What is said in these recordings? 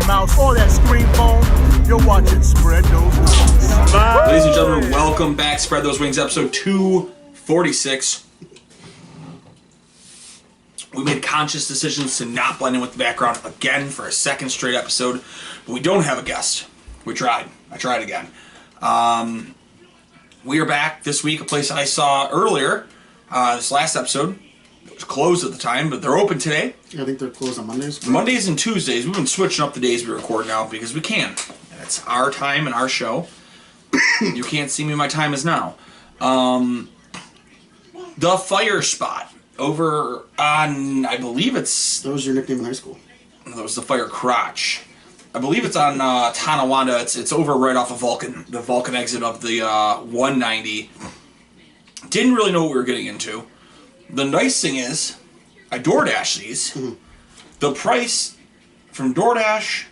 Mouse, or that screen phone, you're watching Spread Those Wings. Ladies and gentlemen, welcome back. Spread Those Wings, episode 246. We made conscious decisions to not blend in with the background again for a second straight episode, but we don't have a guest. We tried. I tried again. We are back this week, a place I saw earlier, this last episode. It was closed at the time, but they're open today. Yeah, I think they're closed on Mondays. Mondays and Tuesdays. We've been switching up the days we record now because we can. And it's our time and our show. You can't see me, my time is now. The Fire Spot over on, I believe it's... That was your nickname in high school. That was the Fire Crotch. I believe it's on Tonawanda. It's over right off of Vulcan, the Vulcan exit of the 190. Didn't really know what we were getting into. The nice thing is, I DoorDash these. Mm-hmm. The price from DoorDash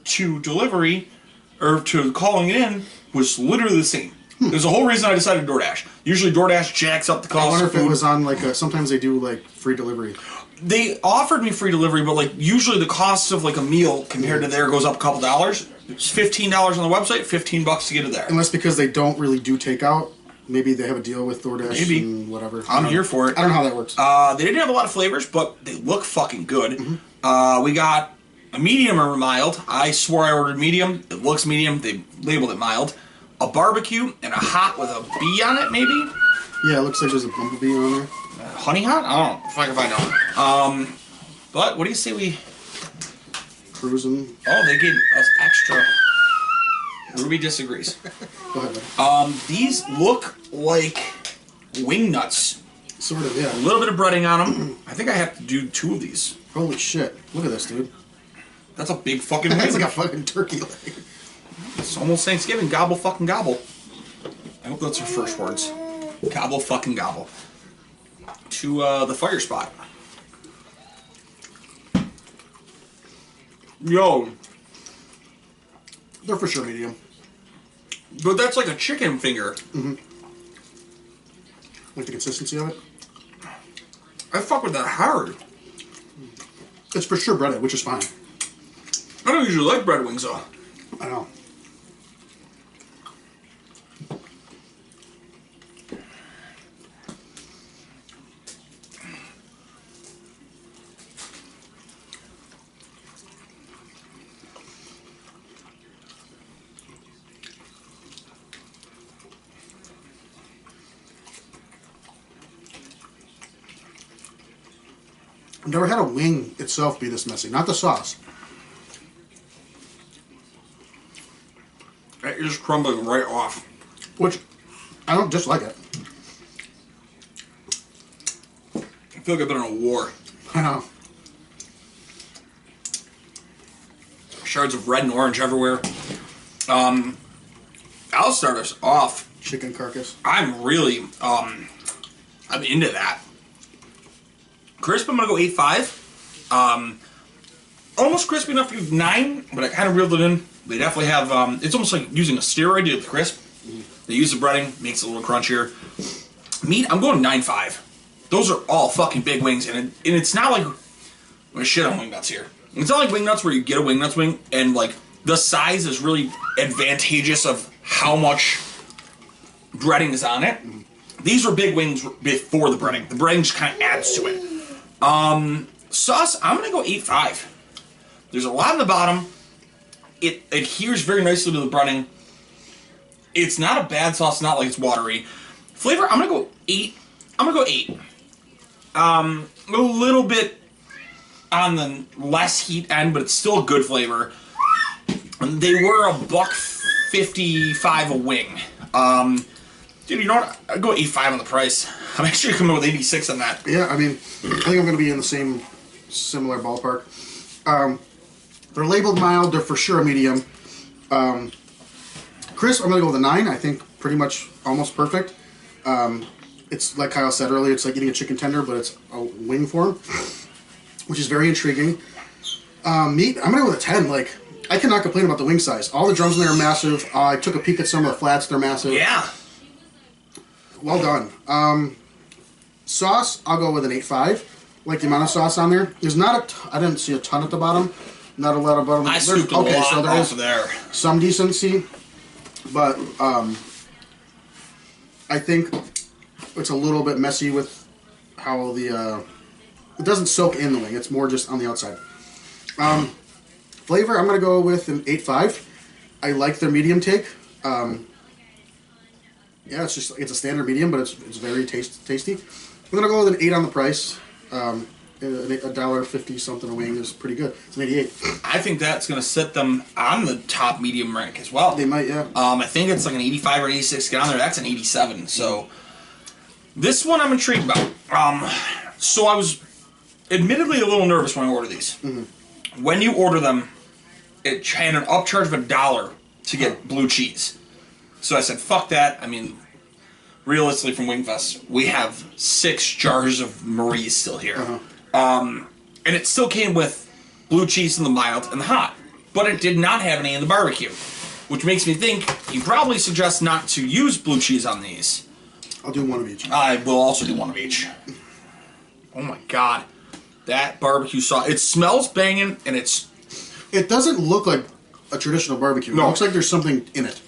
to delivery, or to calling it in, was literally the same. There's a whole reason I decided DoorDash. Usually DoorDash jacks up the cost. I wonder if of food. it was on like sometimes they do like free delivery. They offered me free delivery, but like usually the cost of like a meal compared to there goes up a couple dollars. It's $15 on the website, $15 to get it there. Unless because they don't really do takeout. Maybe they have a deal with DoorDash Maybe. and whatever. I'm here for it. I don't know how that works. They didn't have a lot of flavors, but they look fucking good. Mm-hmm. We got a medium or mild. I swore I ordered medium. It looks medium. They labeled it mild. A barbecue and a hot with a bee on it, maybe? Yeah, it looks like there's a bumblebee on there. Honey hot? I don't know if I can find out. But what do you say we... Cruising. Oh, they gave us extra. Ruby disagrees. Go ahead, man. These look like wing nuts. Sort of, yeah. A little bit of breading on them. I think I have to do 2 of these. Holy shit. Look at this, dude. That's a big fucking wing. That's like a fucking turkey leg. It's almost Thanksgiving. Gobble fucking gobble. I hope that's her first words. Gobble fucking gobble. To the Fire Spot. Yo. They're for sure medium. But that's like a chicken finger. Mm-hmm. Like the consistency of it? I fuck with that hard. It's for sure breaded, which is fine. I don't usually like bread wings though. I know. I've never had a wing itself be this messy. Not the sauce. It is crumbling right off. Which, I don't dislike it. I feel like I've been in a war. I know. Shards of red and orange everywhere. I'll start us off. Chicken carcass. I'm really, I'm into that. Crisp, I'm gonna go 8.5. Almost crispy enough to give 9, but I kind of reeled it in. They definitely have, it's almost like using a steroid to get the crisp. They use the breading, makes it a little crunchier. Meat, I'm going 9.5. Those are all fucking big wings, and it's not like, I'm gonna shit on wing nuts here. It's not like wing nuts where you get a wing nuts wing, and like, the size is really advantageous of how much breading is on it. These were big wings before the breading. The breading just kind of adds to it. Sauce, I'm going to go 8.5. There's a lot on the bottom. It adheres very nicely to the breading. It's not a bad sauce, not like it's watery. Flavor, I'm going to go 8. I'm going to go 8. A little bit on the less heat end, but it's still a good flavor. They were $1.55 a wing. Dude, you know what? I'd go 8.5 on the price. I'm actually coming with 86 on that. Yeah, I mean, I think I'm going to be in the similar ballpark. They're labeled mild. They're for sure a medium. Crisp, I'm going to go with a 9. I think pretty much almost perfect. It's like Kyle said earlier, it's like eating a chicken tender, but it's a wing form, which is very intriguing. Meat, I'm going to go with a 10. Like, I cannot complain about the wing size. All the drums in there are massive. I took a peek at some of the flats. They're massive. Yeah. Well done. Sauce, I'll go with an 8.5. Like the amount of sauce on there. There's not I didn't see a ton at the bottom. Not a lot of buttermilk. I scooped a lot off of there. Some decency, but I think it's a little bit messy with how the it doesn't soak in the wing. It's more just on the outside. Flavor, I'm gonna go with an 8.5. I like their medium take. Yeah, it's a standard medium, but it's very tasty. I'm gonna go with an 8 on the price. $1.50 something a wing is pretty good. It's an 88. I think that's going to set them on the top medium rank as well. They might, yeah. I think it's like an 85 or 86. Get on there. That's an 87. So this one I'm intrigued about. So I was admittedly a little nervous when I ordered these. Mm-hmm. When you order them, it had an upcharge of $1 to get blue cheese. So I said, fuck that. I mean, realistically, from Wingfest, we have 6 jars of Marie's still here. Uh-huh. And it still came with blue cheese in the mild and the hot. But it did not have any in the barbecue. Which makes me think you probably suggest not to use blue cheese on these. I'll do one of each. I will also do one of each. Oh my god. That barbecue sauce. It smells banging and It doesn't look like a traditional barbecue. No. It looks like there's something in it.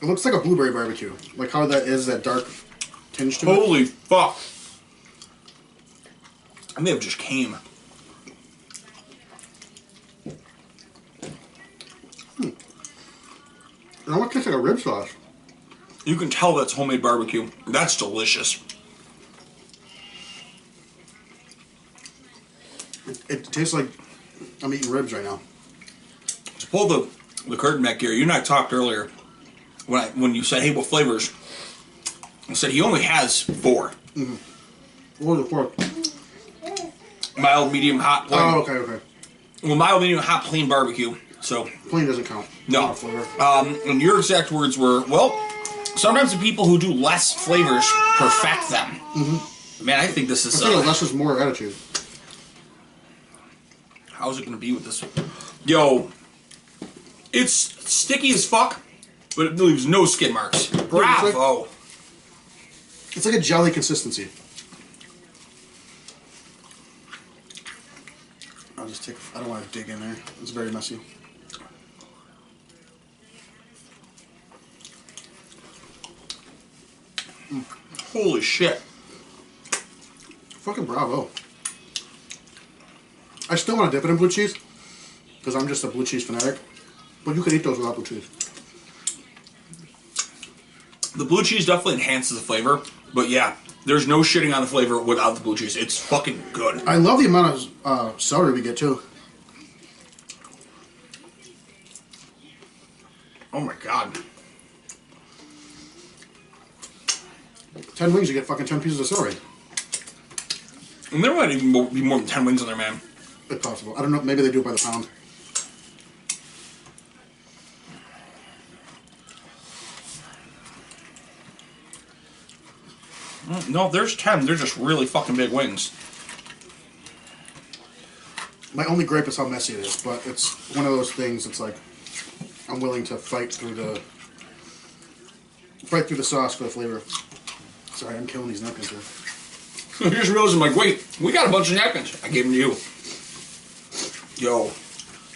It looks like a blueberry barbecue. Like how that is, that dark tinge to it. holy fuck. I may have just came. It almost tastes like a rib sauce. You can tell that's homemade barbecue. That's delicious. It tastes like I'm eating ribs right now. To pull the curtain back here, you and I talked earlier when you said, hey, what flavors? I said he only has 4. Mm-hmm. What was the fourth? Mild, medium, hot, plain. Oh, okay. Well, mild, medium, hot, plain barbecue. So Plain doesn't count. no. Not a flavor. And your exact words were, well, sometimes the people who do less flavors perfect them. Mm-hmm. Man, I think this is. I think less is more attitude. How's it going to be with this? Yo, it's sticky as fuck, but it leaves no skid marks. Bravo. It's like a jelly consistency. I'll just take. I don't want to dig in there. It's very messy. Holy shit. Fucking bravo. I still want to dip it in blue cheese because I'm just a blue cheese fanatic. But you could eat those without blue cheese. The blue cheese definitely enhances the flavor, but yeah, there's no shitting on the flavor without the blue cheese. It's fucking good. I love the amount of celery we get too. Oh my god. 10 wings, you get fucking 10 pieces of celery. And there might even be more than 10 wings on there, man. If possible. I don't know. Maybe they do it by the pound. No, there's 10. They're just really fucking big wings. My only gripe is how messy it is, but it's one of those things. It's like I'm willing to fight through the sauce for the flavor. Sorry, I'm killing these napkins here. I just realized, I'm like, wait, we got a bunch of napkins. I gave them to you. Yo.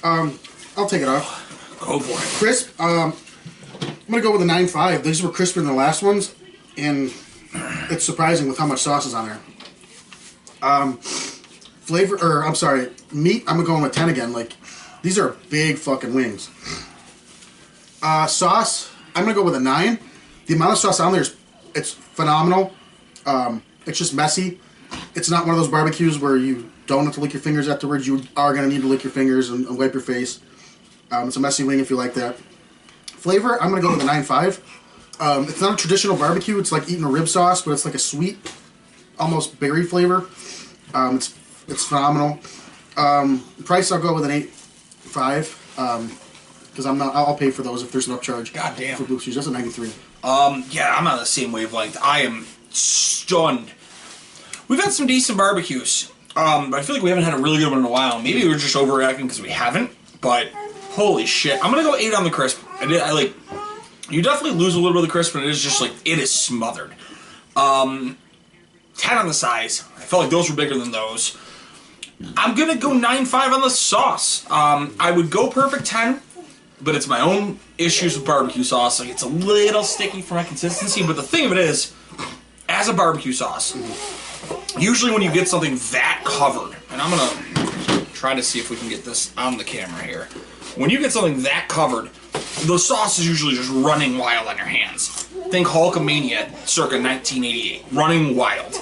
I'll take it off. Go for it. Crisp. I'm gonna go with a 9.5. These were crisper than the last ones, and it's surprising with how much sauce is on there. Flavor, or I'm sorry, meat. I'm gonna go with 10 again. Like, these are big fucking wings. Sauce. I'm gonna go with a 9. The amount of sauce on there it's phenomenal. It's just messy. It's not one of those barbecues where you don't have to lick your fingers afterwards. You are gonna need to lick your fingers and wipe your face. It's a messy wing if you like that. Flavor. I'm gonna go with a 9.5. It's not a traditional barbecue. It's like eating a rib sauce, but it's like a sweet, almost berry flavor. It's phenomenal. Price, I'll go with an 8.5. Because I'll pay for those if there's an upcharge. God damn. For blue cheese. That's a 93. Yeah, I'm on the same wavelength. I am stunned. We've had some decent barbecues, but I feel like we haven't had a really good one in a while. Maybe we're just overreacting because we haven't, but holy shit. I'm gonna go 8 on the crisp. You definitely lose a little bit of the crisp, but it is just like, it is smothered. 10 on the size. I felt like those were bigger than those. I'm gonna go 9.5 on the sauce. I would go perfect 10, but it's my own issues with barbecue sauce. Like, it's a little sticky for my consistency, but the thing of it is, as a barbecue sauce, usually when you get something that covered, and I'm gonna try to see if we can get this on the camera here. When you get something that covered, the sauce is usually just running wild on your hands. Think Hulkamania circa 1988, running wild.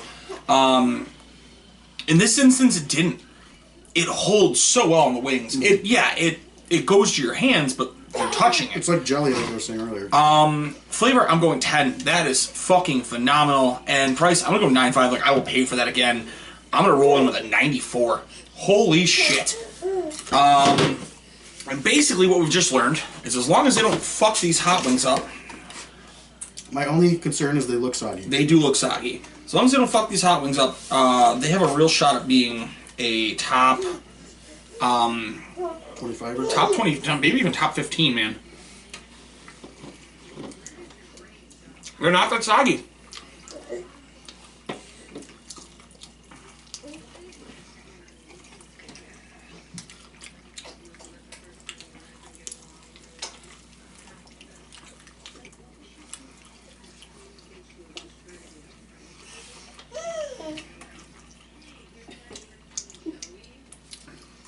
In this instance, it didn't. It holds so well on the wings. It goes to your hands, but you're touching it. It's like jelly, like I was saying earlier. Flavor, I'm going 10. That is fucking phenomenal. And price, I'm gonna go 9.5. Like, I will pay for that again. I'm gonna roll in with a 94. Holy shit. And basically what we've just learned is as long as they don't fuck these hot wings up. My only concern is they look soggy. They do look soggy. As long as they don't fuck these hot wings up, they have a real shot at being a top 25 or top 20, maybe even top 15, man. They're not that soggy.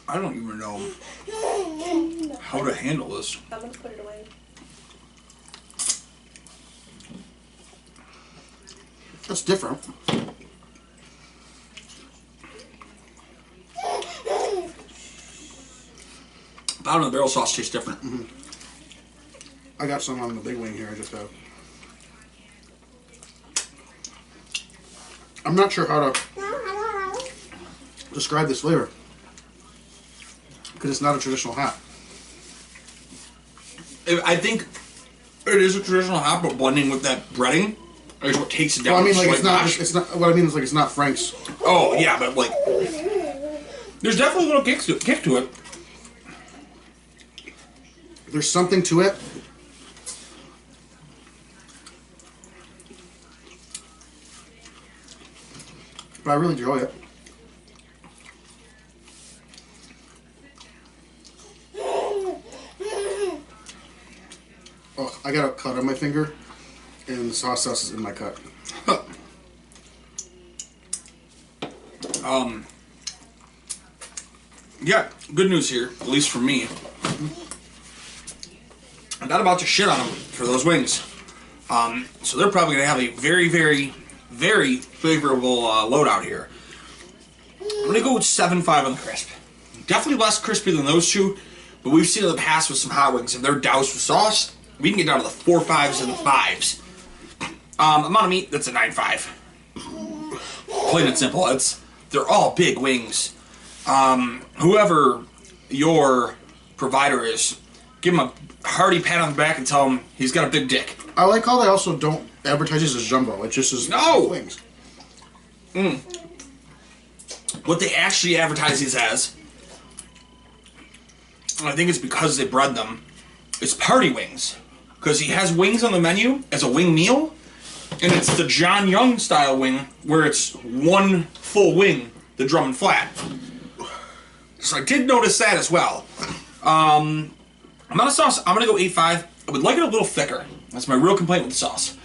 I don't even know how to handle this. I'm gonna put it away. That's different. Bottom of the barrel sauce tastes different. I got some on the big wing here. I just have. I'm not sure how to describe this flavor because it's not a traditional hot. I think it is a traditional hot, but blending with that breading is what takes it down. Well, I mean, to like slight it's not. mash. It's not. What I mean is like it's not Frank's. Oh yeah, but like, there's definitely a little kick to it. There's something to it. But I really enjoy it. Oh, I got a cut on my finger, and the sauce is in my cut. Yeah, good news here, at least for me. I'm not about to shit on them for those wings. So they're probably going to have a very, very, very favorable loadout here. I'm going to go with 7.5 on the crisp. Definitely less crispy than those two, but we've seen in the past with some hot wings, if they're doused with sauce, we can get down to the 4 5s and the 5s. Amount of meat, that's a 9.5. Plain and simple. They're all big wings. Whoever your provider is, give him a hearty pat on the back and tell him he's got a big dick. I like how they also don't advertise this as jumbo. It just is wings. What they actually advertise these as, and I think it's because they bred them, it's party wings. Because he has wings on the menu as a wing meal, and it's the John Young style wing where it's one full wing, the Drummond flat. So I did notice that as well. Amount of sauce, I'm going to go 8.5. I would like it a little thicker. That's my real complaint with the sauce.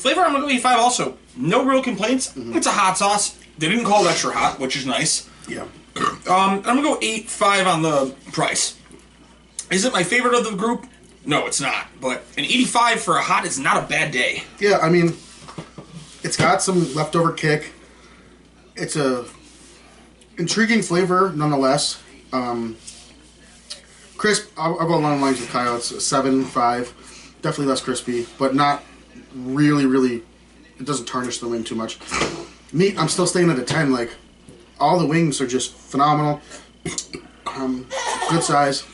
Flavor, I'm going to go 8.5 also. No real complaints. It's a hot sauce. They didn't call it extra hot, which is nice. Yeah. I'm going to go 8.5 on the price. Is it my favorite of the group? No, it's not. But an 85 for a hot is not a bad day. Yeah, I mean, it's got some leftover kick. It's a intriguing flavor, nonetheless. Crisp, I'll go along the lines with Kyle. It's a 7.5. Definitely less crispy, but not really, it doesn't tarnish the wing too much. Meat, I'm still staying at a 10. Like, all the wings are just phenomenal. Good size.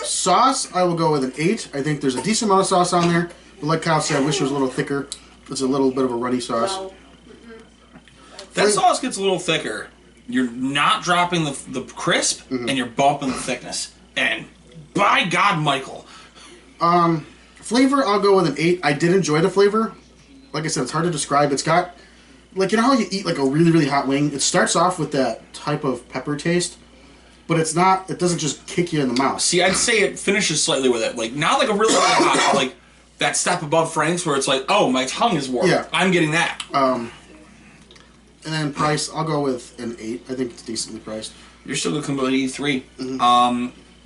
Sauce, I will go with an 8. I think there's a decent amount of sauce on there. But like Kyle said, I wish it was a little thicker. It's a little bit of a runny sauce. No. That sauce gets a little thicker. You're not dropping the crisp, and you're bumping the thickness. And by God, Michael. Flavor, I'll go with an 8. I did enjoy the flavor. Like I said, it's hard to describe. It's got like, you know how you eat like a really, really hot wing? It starts off with that type of pepper taste, but it doesn't just kick you in the mouth. See, I'd say it finishes slightly with it. Like, not like a really, really hot, but like that step above Frank's where it's like, oh, my tongue is warm. Yeah. I'm getting that. And then price, I'll go with an 8. I think it's decently priced. You're still looking at 83.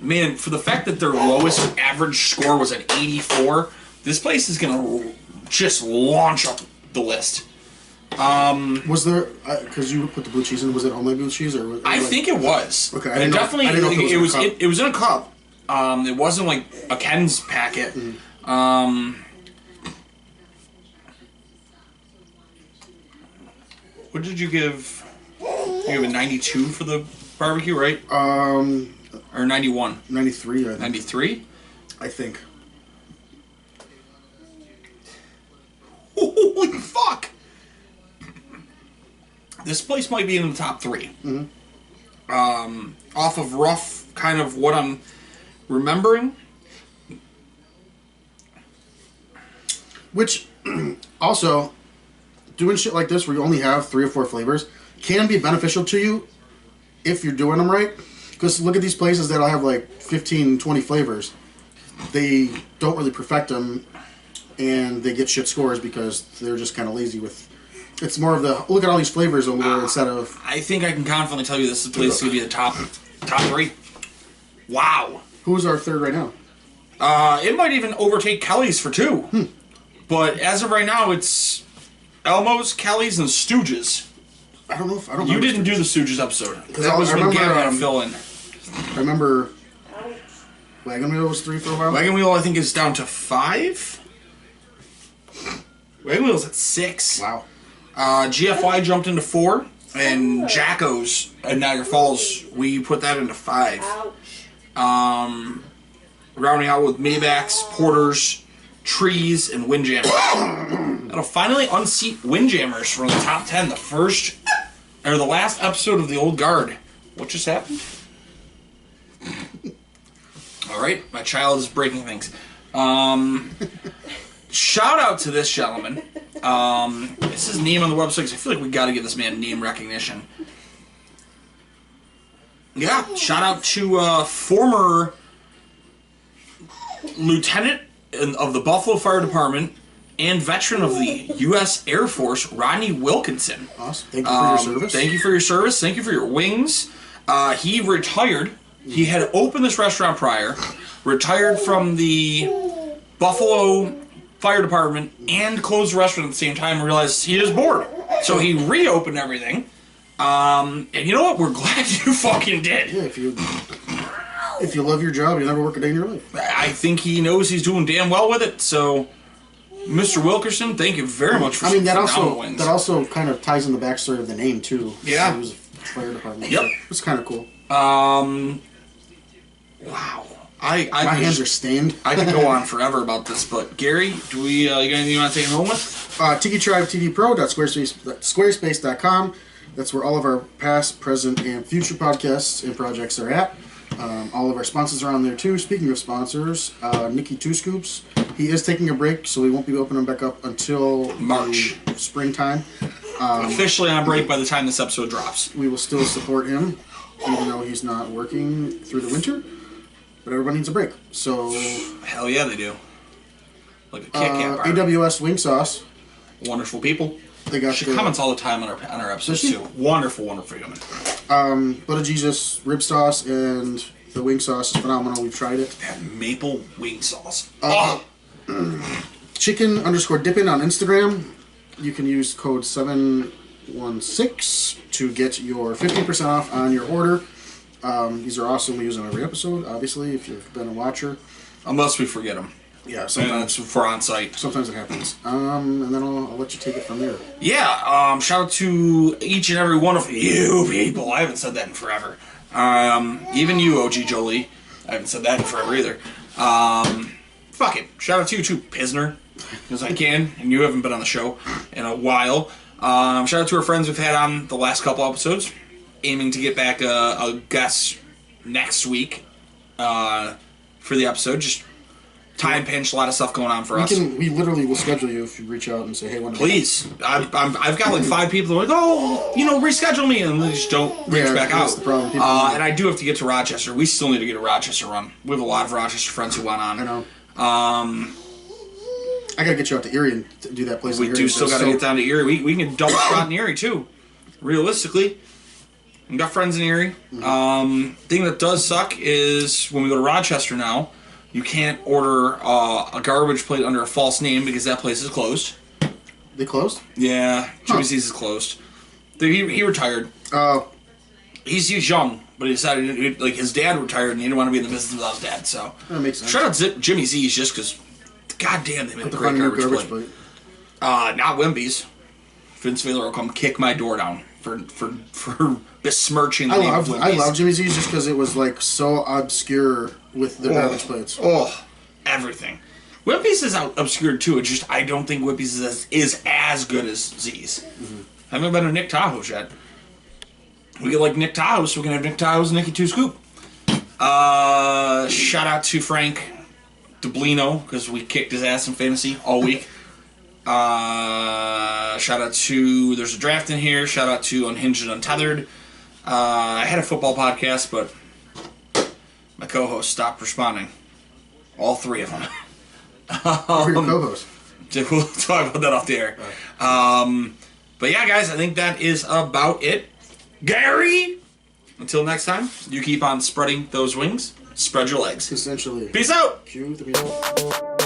Man, for the fact that their lowest average score was at 84, this place is going to just launch up the list. Was there, because you put the blue cheese in, was it homemade blue cheese? Or I think it was. Okay, I definitely, I didn't know if it was in a cup. It wasn't like a Ken's packet. What did you give? You gave a 92 for the barbecue, right? Or 91? 93, I think. 93? I think. Holy fuck! This place might be in the top 3. Off of rough, kind of what I'm remembering. Which, also, doing shit like this where you only have 3 or 4 flavors can be beneficial to you if you're doing them right. Because look at these places that'll have like 15, 20 flavors. They don't really perfect them, and they get shit scores because they're just kind of lazy with... It's more of the, look at all these flavors over there instead of... I think I can confidently tell you this place is going to be the top 3. Wow. Who's our third right now? It might even overtake Kelly's for 2. But as of right now, it's Elmo's, Kelly's, and Stooges. I don't know if... You didn't do the Stooges episode. That I was when remember, Gab had to fill in. I remember Wagon Wheel was 3 for a while. Wagon Wheel, I think, is down to 5. Wagon Wheel's at 6. Wow. GFY jumped into 4. And Jacko's at Niagara Falls, we put that into 5. Rounding out with Maybachs, Porters, Trees, and Windjammers. That'll finally unseat Windjammers from the top 10. The last episode of the Old Guard. What just happened? Alright, my child is breaking things. Shout out to this gentleman. This is his name on the website because I feel like we gotta give this man name recognition. Yeah, shout out to former lieutenant of the Buffalo Fire Department and veteran of the U.S. Air Force, Rodney Wilkinson. Awesome. Thank you for your service. Thank you for your service. Thank you for your wings. He retired. He had opened this restaurant prior, retired from the Buffalo Fire Department, and closed the restaurant at the same time and realized he is bored. So he reopened everything. And you know what? We're glad you fucking did. Yeah, if you love your job, you'll never work a day in your life. I think he knows he's doing damn well with it. So, Mr. Wilkerson, thank you very much for that wings. also kind of ties in the backstory of the name too. Yeah. He was fire department. Yep. So it's kind of cool. Wow. My hands are stained. I could go on forever about this, but Gary, do we? You got anything you want to take it home with? Tiki Tribe TV Pro.squarespace.com. That's where all of our past, present, and future podcasts and projects are at. All of our sponsors are on there too. Speaking of sponsors, Nicky Two Scoops. He is taking a break, so we won't be opening back up until March. Springtime. Officially on break by the time this episode drops. We will still support him, even though he's not working through the winter. But everybody needs a break. So Hell yeah, they do. Like a Kit Kat bar. AWS Wing Sauce. Wonderful people. They got She comments all the time on our episodes too. Wonderful, wonderful human. Blood of Jesus rib sauce and the wing sauce is phenomenal. We've tried it. That maple wing sauce. Chicken_dippin on Instagram. You can use code 716 to get your 15% off on your order. These are awesome. We use them every episode, obviously, if you've been a watcher. Unless we forget them. Yeah, And sometimes, it's for on site. sometimes it happens. And then I'll let you take it from there. Yeah, shout out to each and every one of you people. I haven't said that in forever. Even you, OG Jolie. I haven't said that in forever either. Fuck it. Shout out to you too, Pisner. Because I can, and you haven't been on the show in a while. Shout out to our friends we've had on the last couple episodes. Aiming to get back a guest next week for the episode. Just time pinch, a lot of stuff going on for us. We literally will schedule you if you reach out and say, hey, when Please. I've got like 5 people that are like, oh, reschedule me, and they just don't reach back out. That's the problem. And I do have to get to Rochester. We still need to get a Rochester run. We have a lot of Rochester friends who want on. I know. I gotta get you out to Erie and do that place. We in Erie. do still got to get down to Erie. We can double shot in Erie too. Realistically, we got friends in Erie. Thing that does suck is when we go to Rochester now, you can't order a garbage plate under a false name because that place is closed. They closed? Yeah, Jimmy Z's is closed. He retired. Oh. He's young, but he decided like his dad retired and he didn't want to be in the business without his dad. So that makes sense. Shout out Jimmy Z's just because, goddamn, they made a great garbage plate. Not Wimpy's. Vince Vela will come kick my door down for besmirching the name of Wimpy's. I love Jimmy Z's just because it was like so obscure with the garbage plates. Oh, everything. Wimpy's is obscured too. It's just I don't think Wimpy's is as good as Z's. I haven't been to Nick Tahoe's yet. We get like Nick Tahoe's, so we can have Nick Tahoe's and Nicky 2 Scoop. Shout out to Frank DeBlino because we kicked his ass in fantasy all week. Shout out to there's a draft in here. Shout out to Unhinged and Untethered. I had a football podcast, but my co-host stopped responding. All 3 of them. Who are your co-hosts? We'll talk about that off the air. But yeah, guys, I think that is about it. Gary! Until next time, you keep on spreading those wings. Spread your legs. Essentially. Peace out! Cue the music.